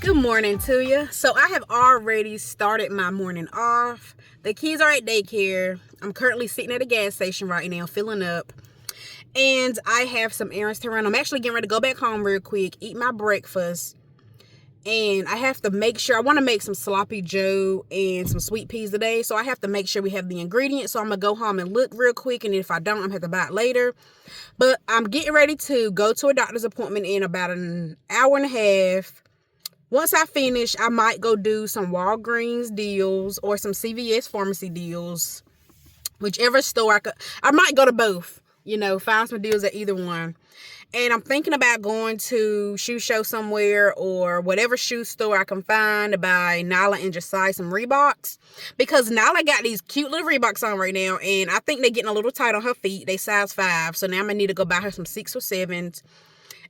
Good morning to you. So I have already started my morning off. The kids are at daycare. I'm currently sitting at a gas station right now, filling up. And I have some errands to run. I'm actually getting ready to go back home real quick, eat my breakfast. And I have to make sure, I want to make some sloppy joe and some sweet peas today. So I have to make sure we have the ingredients. So I'm going to go home and look real quick. And if I don't, I'm going to have to buy it later. But I'm getting ready to go to a doctor's appointment in about an hour and a half. Once I finish, I might go do some Walgreens deals or some CVS pharmacy deals. Whichever store I might go to both, find some deals at either one. And I'm thinking about going to shoe show somewhere or whatever shoe store I can find to buy Nyla and Josiah some Reeboks. Because Nyla got these cute little Reeboks on right now. And I think they're getting a little tight on her feet. They size 5. So now I'm going to need to go buy her some 6 or 7s.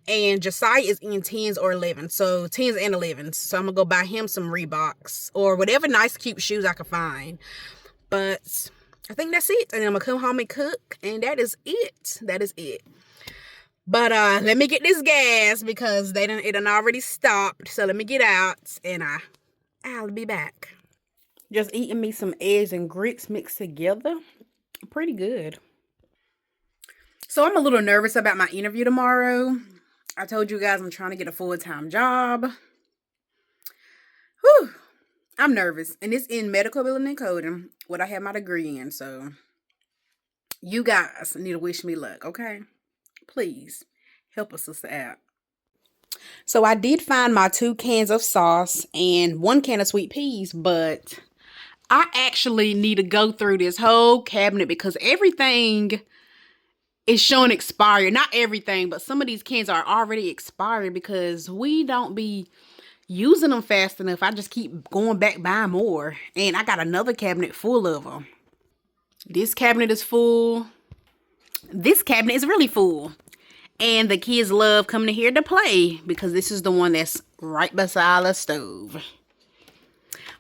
And Josiah is in 10s or 11s. So 10s and 11s. So I'm going to go buy him some Reeboks. Or whatever nice, cute shoes I can find. But I think that's it. And then I'm going to come home and cook. And that is it. That is it. But let me get this gas because it done already stopped. So let me get out. And I'll be back. Just eating me some eggs and grits mixed together. Pretty good. So I'm a little nervous about my interview tomorrow. I told you guys I'm trying to get a full-time job. Whew. I'm nervous. And it's in medical billing and coding, what I have my degree in. So you guys need to wish me luck, okay? Please help a sister out. So I did find my 2 cans of sauce and 1 can of sweet peas, but I actually need to go through this whole cabinet because everything is showing expired. Not everything, but some of these cans are already expired because we don't be using them fast enough. I just keep going back buying more. And I got another cabinet full of them. This cabinet is full. This cabinet is really full. And the kids love coming here to play because this is the one that's right beside the stove.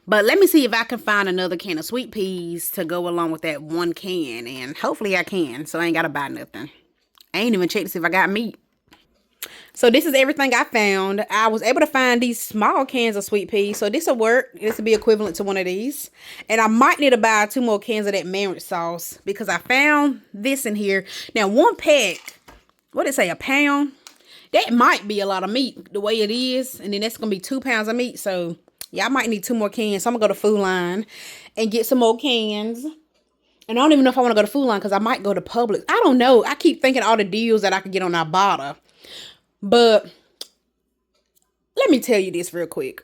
But let me see if I can find another can of sweet peas to go along with that 1 can. And hopefully I can, so I ain't got to buy nothing. I ain't even checked to see if I got meat. So this is everything I found. I was able to find these small cans of sweet peas. So this will work. This will be equivalent to one of these. And I might need to buy 2 more cans of that marriage sauce because I found this in here. Now 1 pack, what did it say, a pound? That might be a lot of meat the way it is. And then that's going to be 2 pounds of meat. So yeah, I might need 2 more cans. So I'm going to go to Food Line and get some more cans. And I don't even know if I want to go to Food Line because I might go to Publix. I don't know. I keep thinking all the deals that I could get on Ibotta. But let me tell you this real quick.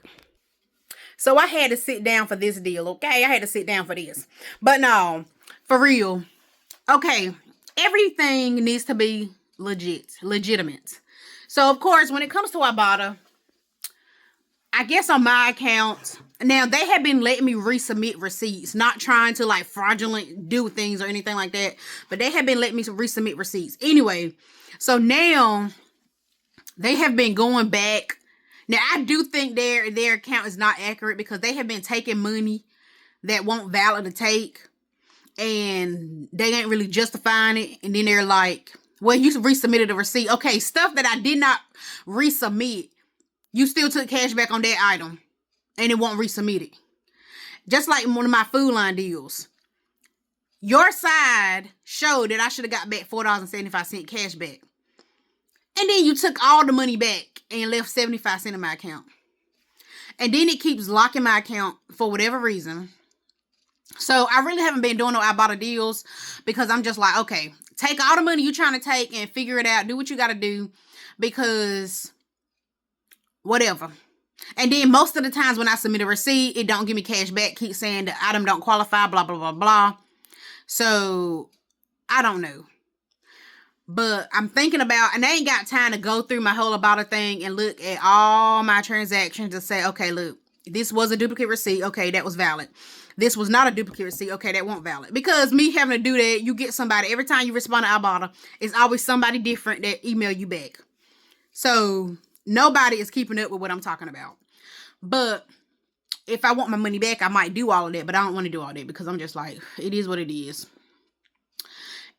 So I had to sit down for this deal, okay? I had to sit down for this. But no, for real. Okay, everything needs to be legitimate. So, of course, when it comes to Ibotta, I guess on my account, now they have been letting me resubmit receipts, not trying to like fraudulent do things or anything like that, but they have been letting me resubmit receipts. Anyway, so now they have been going back. Now, I do think their account is not accurate because they have been taking money that won't valid to take, and they ain't really justifying it. And then they're like, well, you resubmitted a receipt. Okay, stuff that I did not resubmit, you still took cash back on that item, and it won't resubmit it. Just like one of my Food Line deals. Your side showed that I should have got back $4.75 cash back. And then you took all the money back and left 75 cents in my account. And then it keeps locking my account for whatever reason. So I really haven't been doing no Ibotta deals because I'm just like, okay, take all the money you're trying to take and figure it out. Do what you got to do because whatever. And then most of the times when I submit a receipt, it don't give me cash back. Keep saying the item don't qualify, blah, blah, blah, blah. So I don't know. But I'm thinking about, and I ain't got time to go through my whole Ibotta thing and look at all my transactions and say, okay, look, this was a duplicate receipt. Okay, that was valid. This was not a duplicate receipt. Okay, that won't valid. Because me having to do that, you get somebody, every time you respond to Ibotta, it's always somebody different that email you back. So nobody is keeping up with what I'm talking about. But if I want my money back, I might do all of that. But I don't want to do all that because I'm just like, it is what it is.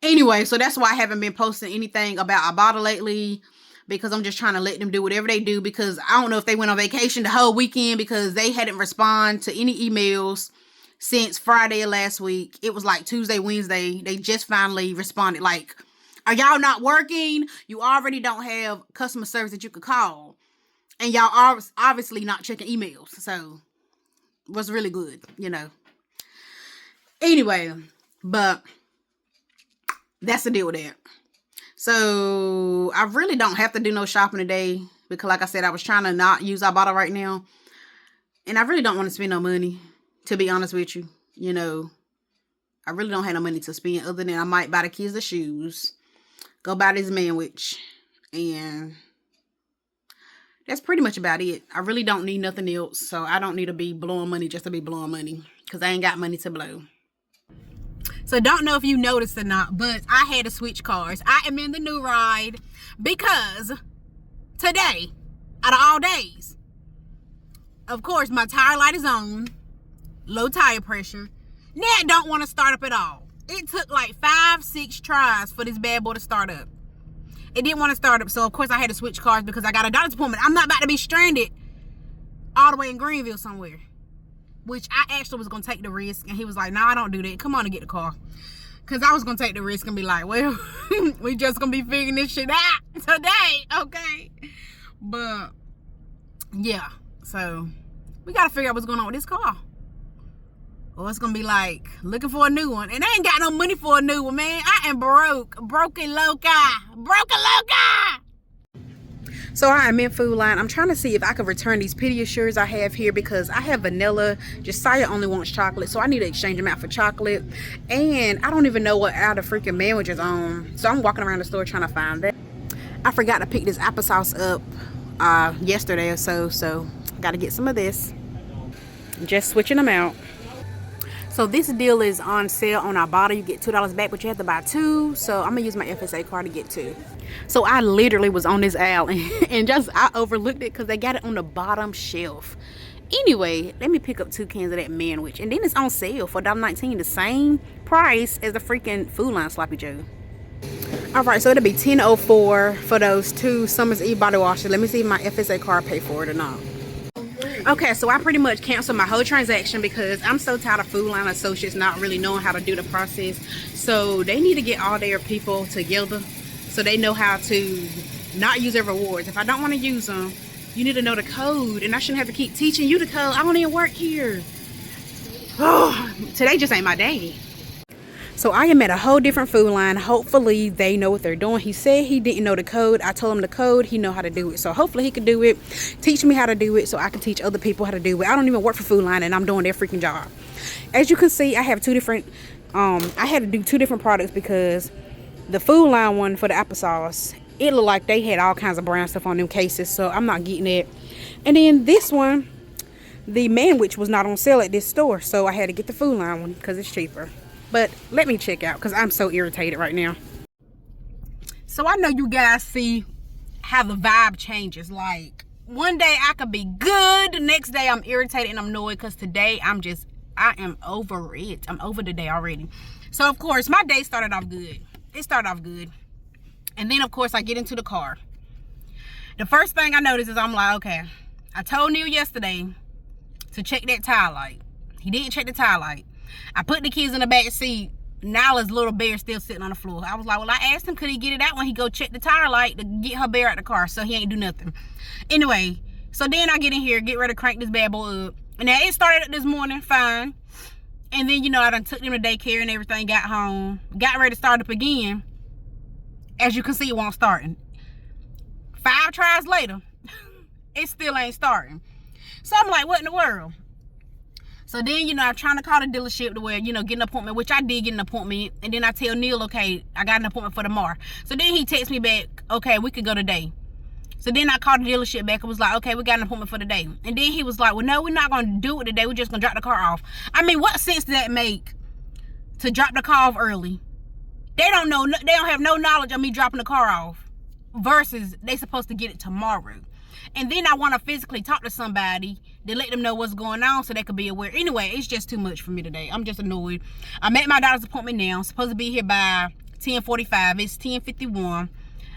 Anyway, so that's why I haven't been posting anything about Ibotta lately. because I'm just trying to let them do whatever they do, because I don't know if they went on vacation the whole weekend, because they hadn't responded to any emails since Friday of last week. It was like Tuesday, Wednesday. They just finally responded like, are y'all not working? You already don't have customer service that you could call. And y'all are obviously not checking emails. So it was really good, you know. Anyway, but that's the deal with that. So I really don't have to do no shopping today, because like I said, I was trying to not use Ibotta right now. And I really don't want to spend no money, to be honest with you. You know, I really don't have no money to spend, other than I might buy the kids the shoes, go buy this sandwich, and that's pretty much about it. I really don't need nothing else, so I don't need to be blowing money just to be blowing money, because I ain't got money to blow. So don't know if you noticed or not, but I had to switch cars. I am in the new ride because today, out of all days, of course, my tire light is on, low tire pressure. Now it don't want to start up at all. It took like 5-6 tries for this bad boy to start up. It didn't want to start up, so of course I had to switch cars because I got a doctor's appointment. I'm not about to be stranded all the way in Greenville somewhere, which I actually was going to take the risk, and he was like, nah, I don't do that. Come on and get the car. Because I was going to take the risk and be like, well, we just going to be figuring this shit out today, okay? But, yeah, so we got to figure out what's going on with this car. Or it's going to be like looking for a new one. And I ain't got no money for a new one, man. I am broke. Broken loca. Broken loca. So I am in Food Line. I'm trying to see if I can return these Pediasures I have here, because I have vanilla. Josiah only wants chocolate, so I need to exchange them out for chocolate. And I don't even know what out of freaking sandwich is on. So I'm walking around the store trying to find that. I forgot to pick this applesauce up yesterday or so I got to get some of this. Just switching them out. So this deal is on sale on Ibotta. You get $2 back, but you have to buy 2. So I'm gonna use my FSA card to get 2. So I literally was on this aisle and just I overlooked it because they got it on the bottom shelf. Anyway, let me pick up 2 cans of that sandwich, and then it's on sale for $1.19, the same price as the freaking Food Line Sloppy Joe. All right, so it'll be $10.04 for those 2 Summer's Eve body washes. Let me see if my FSA card paid for it or not. Okay, so I pretty much canceled my whole transaction because I'm so tired of Food Line associates not really knowing how to do the process. So they need to get all their people together so they know how to not use their rewards. If I don't want to use them, you need to know the code, and I shouldn't have to keep teaching you the code. I don't even work here. Oh, today just ain't my day. So I am at a whole different Food Line. Hopefully they know what they're doing. He said he didn't know the code. I told him the code. He know how to do it. So hopefully he can do it. Teach me how to do it so I can teach other people how to do it. I don't even work for Food Line, and I'm doing their freaking job. As you can see, I have 2 different, I had to do 2 different products because the Food Line one for the applesauce, it looked like they had all kinds of brown stuff on them cases. So I'm not getting it. And then this one, the sandwich was not on sale at this store. So I had to get the Food Line one because it's cheaper. But let me check out because I'm so irritated right now. So I know you guys see how the vibe changes. Like one day I could be good, the next day I'm irritated and I'm annoyed because today I am over it. I'm over the day already. So of course my day started off good. It started off good. And then of course I get into the car. The first thing I notice is I'm like, okay, I told Neil yesterday to check that tire light. He didn't check the tire light. I put the kids in the back seat. Nyla's little bear still sitting on the floor. I was like, well, I asked him, could he get it out when he go check the tire light to get her bear out the car, so he ain't do nothing. Anyway, so then I get in here, get ready to crank this bad boy up. And now it started up this morning, fine. And then, you know, I done took them to daycare and everything, got home, got ready to start up again. As you can see, it won't starting. 5 tries later, it still ain't starting. So I'm like, what in the world? So then, you know, I'm trying to call the dealership to where, you know, get an appointment, which I did get an appointment. And then I tell Neil, okay, I got an appointment for tomorrow. So then he texts me back, okay, we could go today. So then I called the dealership back and was like, okay, we got an appointment for today. And then he was like, well, no, we're not going to do it today. We're just going to drop the car off. I mean, what sense does that make to drop the car off early? They don't know, they don't have no knowledge of me dropping the car off versus they supposed to get it tomorrow. And then I want to physically talk to somebody to let them know what's going on so they could be aware. Anyway, it's just too much for me today. I'm just annoyed. I'm at my doctor's appointment now. I'm supposed to be here by 10:45. It's 10:51.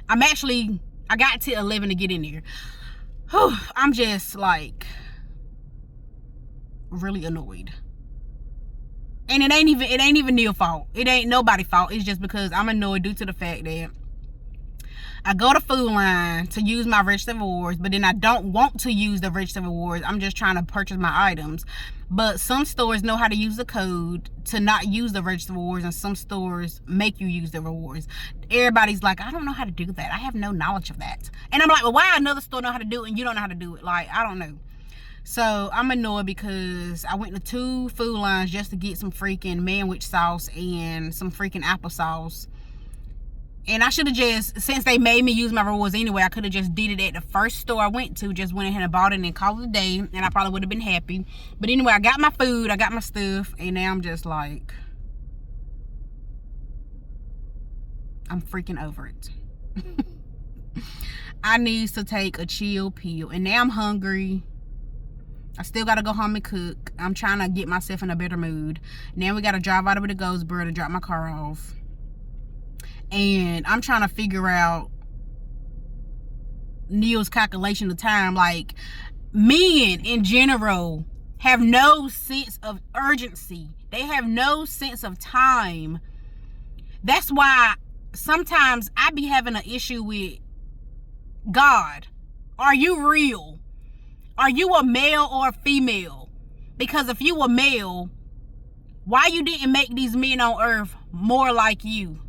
I'm actually I got till 11 to get in there. Whew, I'm just like really annoyed. And it ain't even Neil's fault. It ain't nobody's fault. It's just because I'm annoyed due to the fact that I go to Food Line to use my register rewards, but then I don't want to use the register rewards. I'm just trying to purchase my items. But some stores know how to use the code to not use the register rewards, and some stores make you use the rewards. Everybody's like, I don't know how to do that. I have no knowledge of that. And I'm like, well, why another store know how to do it and you don't know how to do it? Like, I don't know. So I'm annoyed because I went to 2 Food Lines just to get some freaking manwich sauce and some freaking applesauce. And I should have just, since they made me use my rewards anyway, I could have just did it at the first store I went to. Just went ahead and bought it and called it a day. And I probably would have been happy. But anyway, I got my food. I got my stuff. And now I'm just like, I'm freaking over it. I need to take a chill pill. And now I'm hungry. I still got to go home and cook. I'm trying to get myself in a better mood. Now we got to drive out over to Goldsboro to drop my car off. And I'm trying to figure out Neil's calculation of time. Like, men in general have no sense of urgency. They have no sense of time. That's why sometimes I be having an issue with God. Are you real? Are you a male or a female? Because if you a male, why you didn't make these men on earth more like you?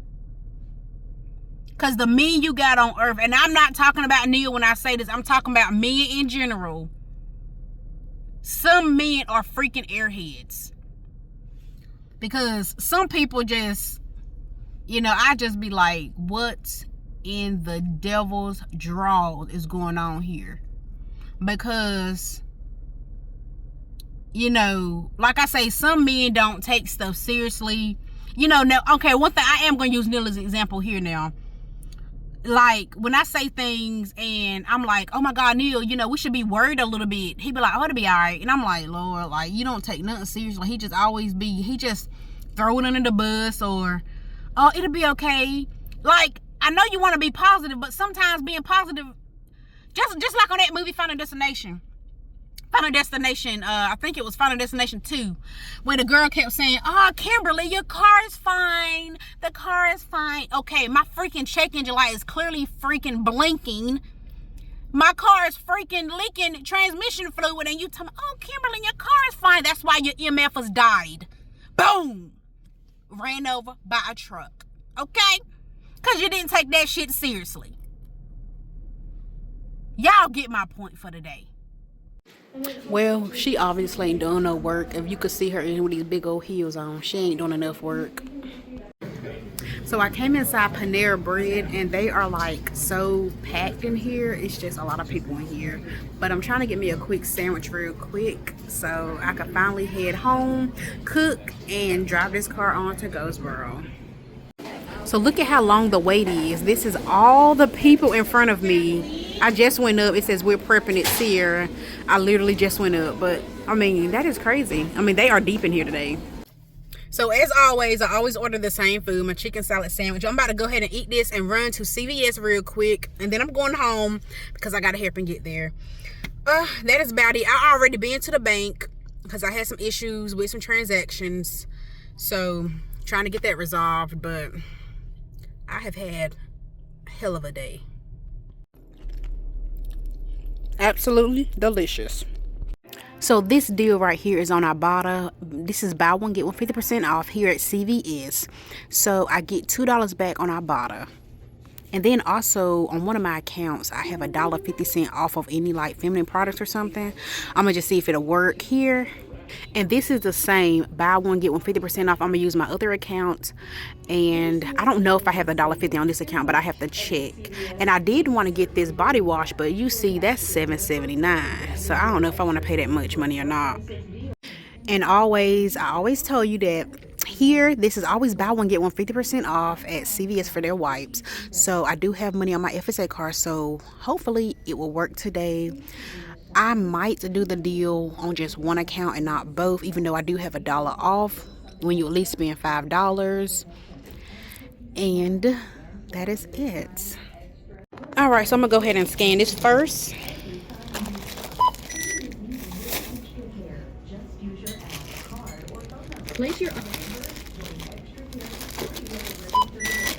Because the men you got on earth, and I'm not talking about Neil when I say this, I'm talking about men in general. Some men are freaking airheads. Because some people just, I just be like, what in the devil's draws is going on here? Because, like I say, some men don't take stuff seriously. Now, okay, one thing, I am going to use Neil as an example here now. Like, when I say things and I'm like, oh my God, Neil, we should be worried a little bit. He be like, oh, it'll be all right. And I'm like, Lord, like, you don't take nothing seriously. He just throw it under the bus, or, oh, it'll be okay. Like, I know you want to be positive, but sometimes being positive, just like on that movie, Final Destination, I think it was Final Destination 2, where the girl kept saying, oh, Kimberly, your car is fine. The car is fine. Okay, my freaking check engine light is clearly freaking blinking. My car is freaking leaking transmission fluid, and you tell me, oh, Kimberly, your car is fine. That's why your EMF has died. Boom! Ran over by a truck. Okay? Because you didn't take that shit seriously. Y'all get my point for today. Well, she obviously ain't doing no work. If you could see her in with these big old heels on, she ain't doing enough work. So I came inside Panera Bread, and they are like so packed in here. It's just a lot of people in here. But I'm trying to get me a quick sandwich real quick so I can finally head home, cook, and drive this car on to Goldsboro. So look at how long the wait is. This is all the people in front of me. I just went up. It says we're prepping it here. I literally just went up. But, I mean, that is crazy. I mean, they are deep in here today. So, as always, I always order the same food, my chicken salad sandwich. I'm about to go ahead and eat this and run to CVS real quick. And then I'm going home because I got to help and get there. That is about it. I already been to the bank because I had some issues with some transactions. So, trying to get that resolved. But I have had a hell of a day. Absolutely delicious. So this deal right here is on Ibotta. This is buy one get one 50% off here at CVS. So I get $2 back on Ibotta. And then also on one of my accounts, I have $1.50 off of any like feminine products or something. I'm gonna just see if it'll work here. And this is the same, buy one get one 50% off. I'm gonna use my other account, and I don't know if I have the $1.50 on this account, but I have to check. And I did want to get this body wash, but you see that's $7.79, so I don't know if I want to pay that much money or not. And I always tell you that here, this is always buy one get one 50% off at CVS for their wipes. So I do have money on my FSA card, so hopefully it will work today. I might do the deal on just one account and not both, even though I do have $1 off when you at least spend $5. And that is it. All right, so I'm gonna go ahead and scan this first. Place your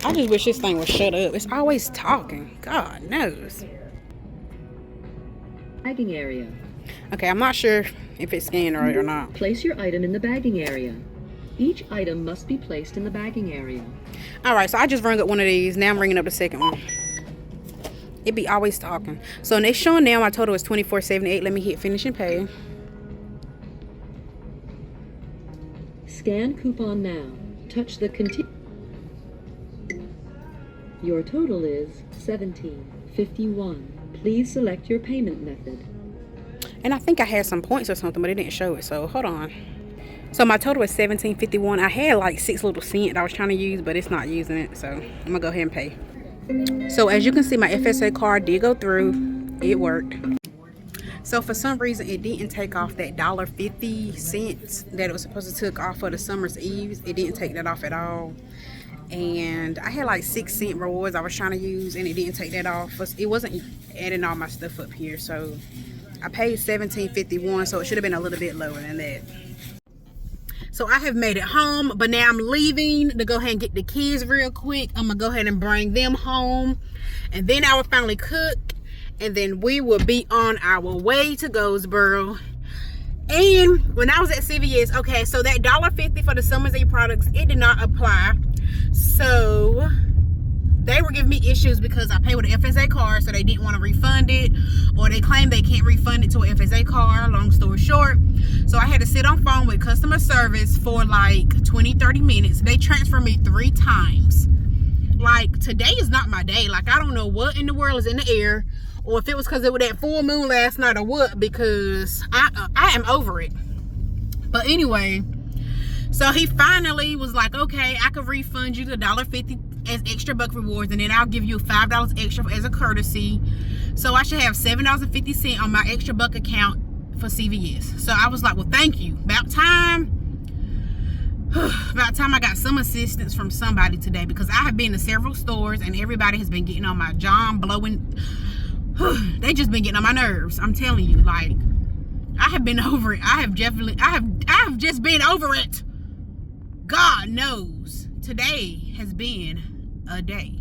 I just wish this thing would shut up. It's always talking. God knows. bagging area. Okay, I'm not sure if it's scanned right or not. Place your item in the bagging area. Each item must be placed in the bagging area. All right, so I just rung up one of these. Now I'm ringing up the second one. It be always talking. So it's showing now my total is $24.78. Let me hit finish and pay. Scan coupon now. Touch the continue. Your total is $17.51. Please select your payment method. And I think I had some points or something, but it didn't show it. So hold on. So my total is $17.51. I had like 6 little cents I was trying to use, but it's not using it. So I'm gonna go ahead and pay. So as you can see, my FSA card did go through. It worked. So for some reason, it didn't take off that $1.50 that it was supposed to take off for the summer's eves. It didn't take that off at all. And I had like 6-cent rewards I was trying to use, and it didn't take that off. It wasn't adding all my stuff up here, so I paid $17.51, so it should have been a little bit lower than that. So I have made it home, but now I'm leaving to go ahead and get the kids real quick. I'm gonna go ahead and bring them home, and then I will finally cook, and then we will be on our way to Goldsboro. And when I was at CVS, okay, so that $1.50 for the Summer's Eve products, it did not apply. So they were giving me issues because I paid with an FSA card, so they didn't want to refund it, or they claim they can't refund it to an FSA card, long story short. So I had to sit on phone with customer service for like 20-30 minutes. They transferred me 3 times. Like, today is not my day. Like, I don't know what in the world is in the air, or if it was because it was that full moon last night or what, because I am over it. But anyway, so he finally was like, okay, I could refund you the $1.50 as extra buck rewards, and then I'll give you $5 extra as a courtesy. So I should have $7.50 on my extra buck account for CVS. So I was like, well, thank you. About time I got some assistance from somebody today, because I have been to several stores and everybody has been getting on my John blowing. They just been getting on my nerves. I'm telling you, like, I have been over it. I have just been over it. God knows today has been a day.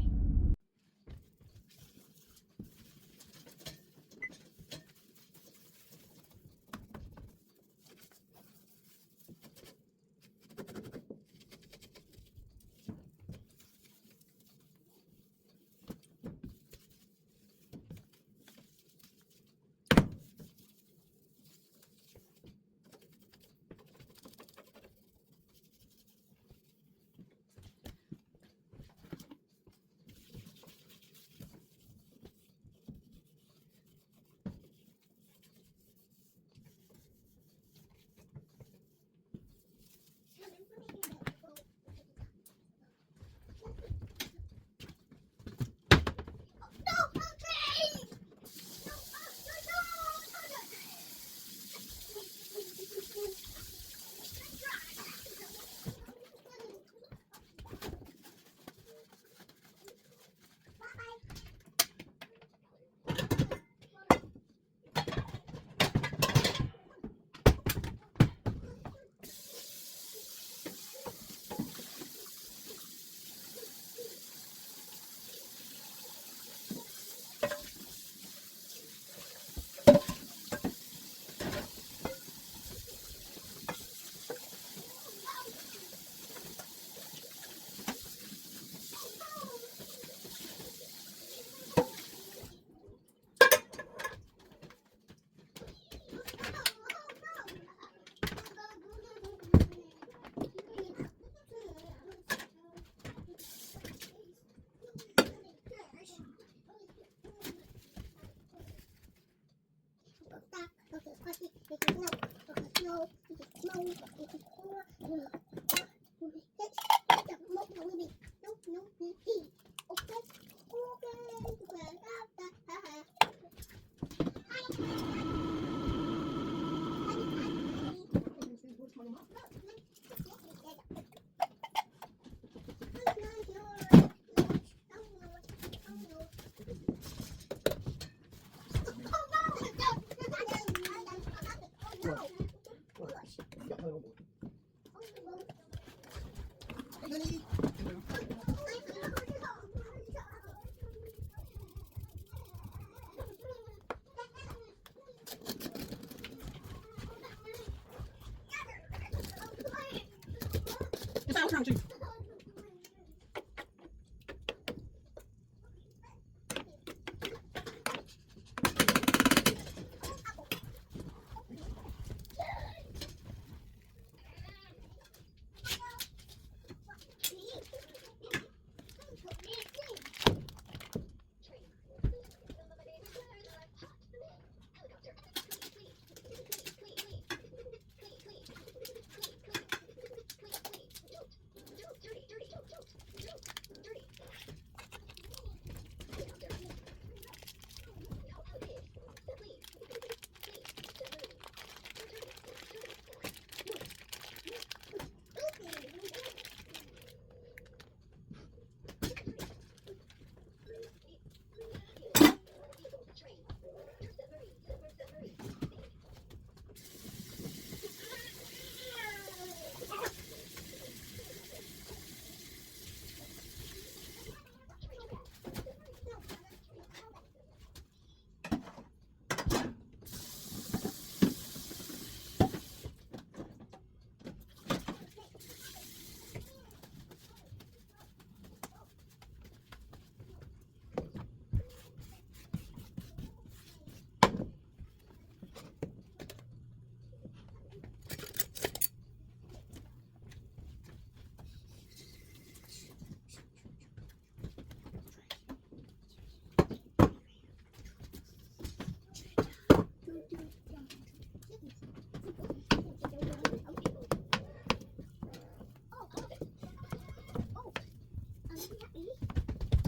what's wrong with you?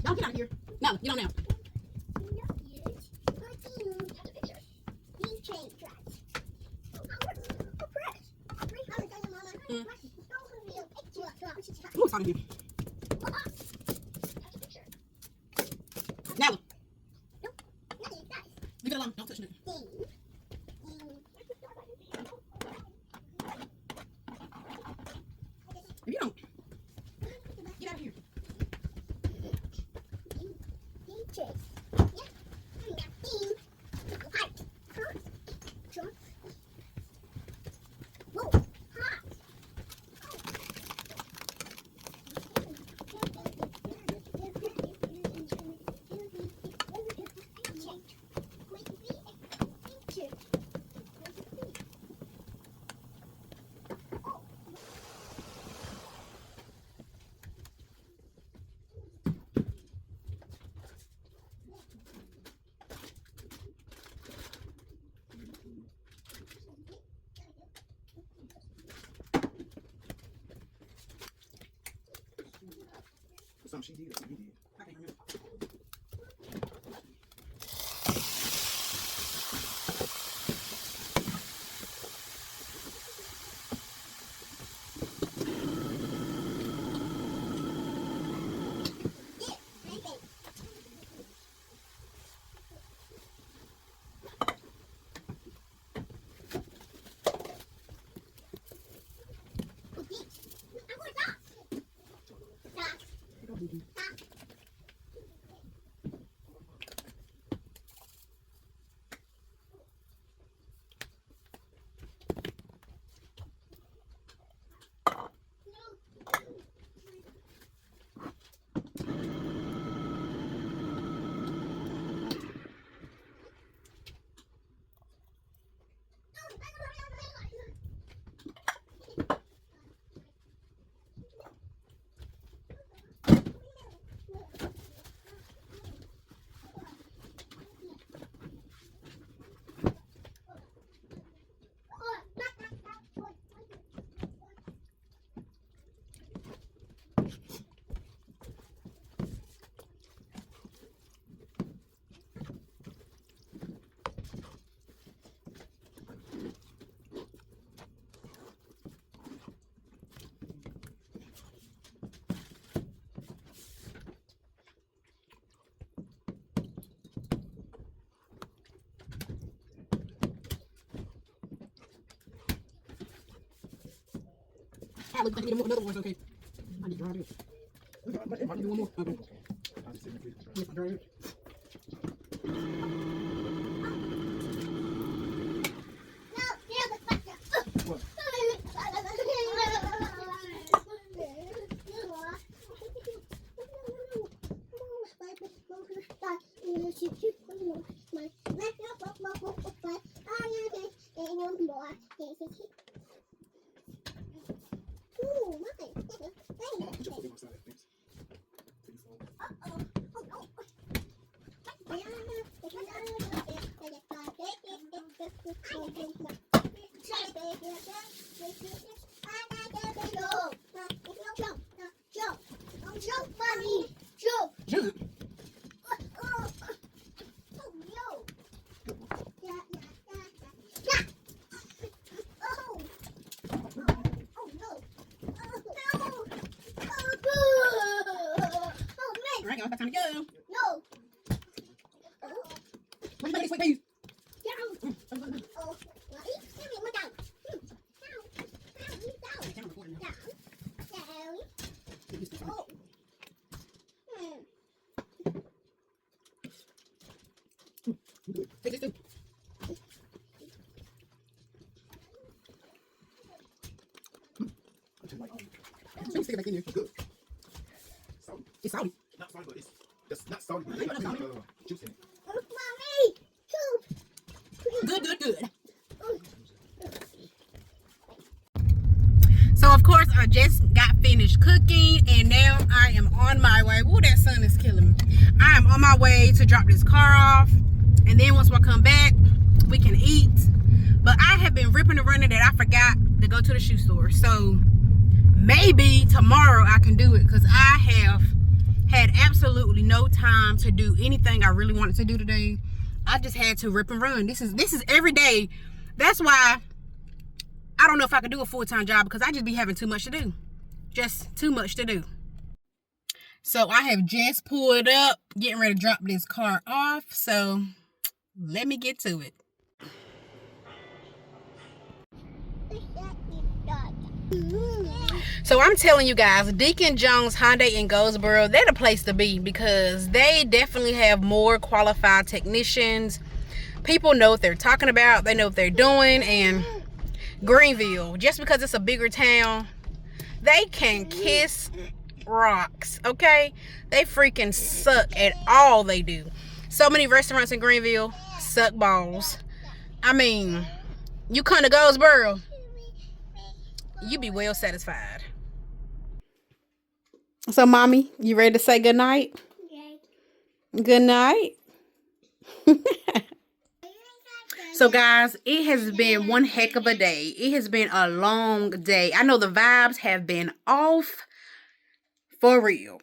No, get out of here. No, you don't now. Who's out of here? Now, leave it alone. Don't touch it. If you don't, get out of here. Something she did or you did. I can't remember. Look, I need another one. Okay. I need to dry this. I need one more. Okay. Yes, I dry it. What? Alright, y'all, time to go. No. Where's my sweet peas? Take this too. Stick it back in there. Good. Salty. It's salty. Not salty, but it's not salty, but it's got juice in it. Good. So of course I just got finished cooking and now I am on my way. Ooh, that sun is killing me. I am on my way to drop this car off, and then once I come back we can eat. But I have been ripping and running that I forgot to go to the shoe store. So maybe tomorrow I can do it, because I have had absolutely no time to do anything I really wanted to do today. I just had to rip and run. This is every day. That's why I don't know if I could do a full-time job, because I just be having too much to do. Just too much to do. So I have just pulled up, getting ready to drop this car off. So let me get to it. So I'm telling you guys, Deacon Jones Hyundai in Goldsboro, they're the place to be, because they definitely have more qualified technicians. People know what they're talking about. They know what they're doing. And Greenville, just because it's a bigger town, they can kiss rocks, okay? They freaking suck at all they do. So many restaurants in Greenville suck balls. I mean, you come to Goldsboro, you be well satisfied. So mommy, you ready to say good night? Yeah. Good night. So guys, it has been one heck of a day. It has been a long day. I know the vibes have been off for real.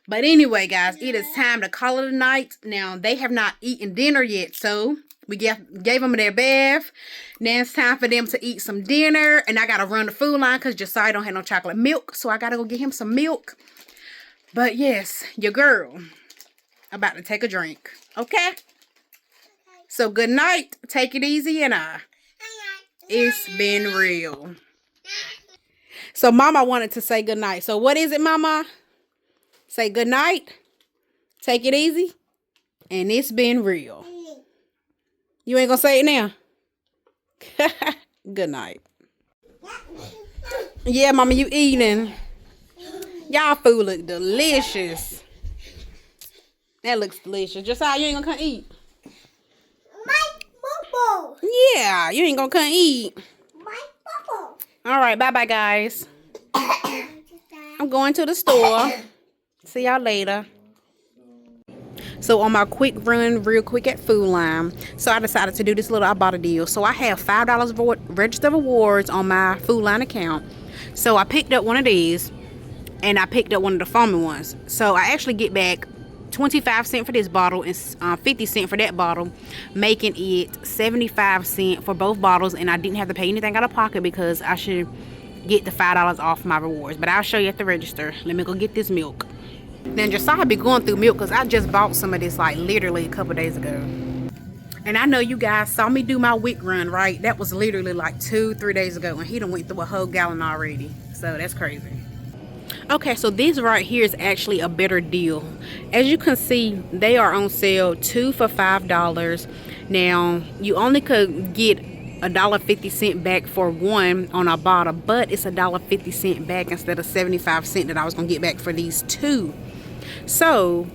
But anyway, guys, it is time to call it a night. Now, they have not eaten dinner yet, so we gave them their bath. Now it's time for them to eat some dinner. And I got to run the food line because Josiah don't have no chocolate milk. So I got to go get him some milk. But yes, your girl about to take a drink. Okay? So good night. Take it easy, and it's been real. So mama wanted to say good night. So what is it, mama? Say good night. Take it easy. And it's been real. You ain't gonna say it now? Good night. Yeah, mama, you eating. Y'all food look delicious. That looks delicious. Josiah, you ain't gonna come eat? Yeah, you ain't gonna come eat. All right, bye-bye, guys. I'm going to the store. See y'all later. So on my quick run, real quick at Food Line, so I decided to do this little, I bought a deal. So I have $5 registered rewards on my Food Line account. So I picked up one of these, and I picked up one of the foaming ones. So I actually get back 25 cents for this bottle and 50 cents for that bottle, making it 75 cents for both bottles. And I didn't have to pay anything out of pocket because I should get the $5 off my rewards. But I'll show you at the register. Let me go get this milk. Then Josiah be going through milk because I just bought some of this like literally a couple days ago. And I know you guys saw me do my week run, right? That was literally like 2-3 days ago, and he done went through a whole gallon already. So that's crazy. Okay, so this right here is actually a better deal. As you can see, they are on sale, 2 for $5. Now, you only could get $1.50 back for one on a bottle, but it's $1.50 back instead of 75 cents that I was gonna get back for these two. So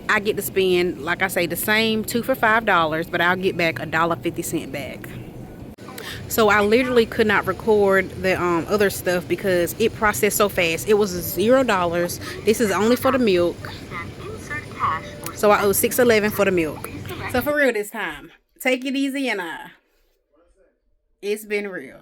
I get to spend, like I say, the same 2 for $5, but I'll get back $1.50 back. So I literally could not record the other stuff because it processed so fast. It was $0. This is only for the milk. So I owe $6.11 for the milk. So for real this time, take it easy, and it's been real.